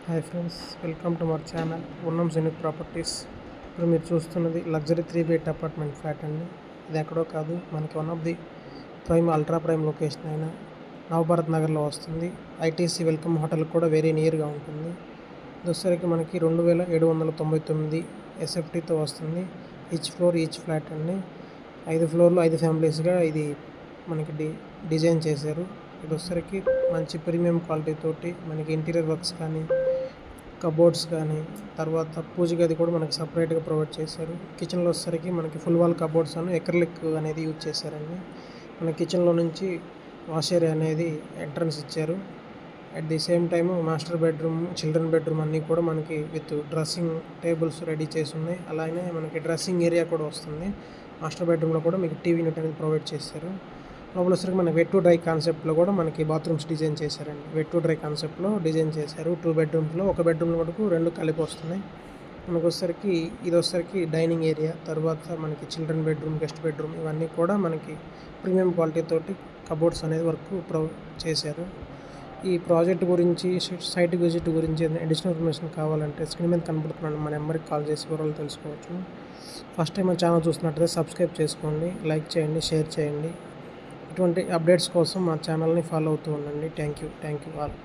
Hi friends, welcome to our channel Unnam zenith properties. ఇప్పుడు మీరు చూస్తున్నది లగ్జరీ 3 బెడ్ అపార్ట్మెంట్ ఫ్లాట్ అండి. ఇది ఎక్కడో కాదు, మనకి one of the ultra prime location అయిన నవభారత్ నగర్లో వస్తుంది. ఐటీసీ వెల్కమ్ హోటల్ కూడా వెరీ నియర్గా ఉంటుంది. దోసరికి మనకి 2799 ఎస్ఎఫ్టీతో వస్తుంది. ఈచ్ ఫ్లోర్ ఈచ్ ఫ్లాట్ అండి. 5 ఫ్లోర్లు 5 ఫ్యామిలీస్గా ఇది మనకి డిజైన్ చేశారు. ఇది వచ్చేసరికి మంచి ప్రీమియం క్వాలిటీ తోటి మనకి ఇంటీరియర్ వర్క్స్ కానీ, కబోర్డ్స్ కానీ, తర్వాత పూజ గది కూడా మనకి సపరేట్గా ప్రొవైడ్ చేశారు. కిచెన్లో వచ్చేసరికి మనకి ఫుల్ వాల్ కబోర్డ్స్ అని ఎక్రలిక్ అనేది యూజ్ చేశారండి. మన కిచెన్లో నుంచి వాష్ ఏరియా అనేది ఎంట్రన్స్ ఇచ్చారు. At the same time master bedroom, children bedroom అన్నీ కూడా మనకి విత్ డ్రెస్సింగ్ టేబుల్స్ రెడీ చేసి ఉన్నాయి. అలానే మనకి డ్రెస్సింగ్ ఏరియా కూడా వస్తుంది. మాస్టర్ బెడ్రూమ్లో కూడా మీకు టీవీ యూనిట్ అనేది ప్రొవైడ్ చేశారు. లోపల వచ్చేసరికి మనకి వెట్ టు డ్రై కాన్సెప్ట్లో కూడా మనకి బాత్రూమ్స్ డిజైన్ చేశారండి. వెట్ టు డ్రై కాన్సెప్ట్లో డిజైన్ చేశారు. 2 బెడ్రూమ్స్లో ఒక బెడ్రూమ్లో వరకు 2 కలిపి వస్తున్నాయి. మనకు వచ్చేసరికి ఇది వచ్చేసరికి డైనింగ్ ఏరియా, తర్వాత మనకి చిల్డ్రన్ బెడ్రూమ్, గెస్ట్ బెడ్రూమ్ ఇవన్నీ కూడా మనకి ప్రీమియం క్వాలిటీ తోటి కబోర్డ్స్ అనేది వర్క్ చేశారు. ఈ ప్రాజెక్ట్ గురించి, సైట్ విజిట్ గురించి అడిషనల్ ఇన్ఫర్మేషన్ కావాలంటే స్క్రీన్ మీద కనబడుతున్నాను మన నెంబర్కి కాల్ చేసి వివరాలు తెలుసుకోవచ్చు. ఫస్ట్ టైం మన ఛానల్ చూస్తున్నట్టయితే సబ్స్క్రైబ్ చేసుకోండి, లైక్ చేయండి, షేర్ చేయండి. ఇటువంటి అప్డేట్స్ కోసం మా ఛానల్ని ఫాలో అవుతూ ఉండండి. Thank you all.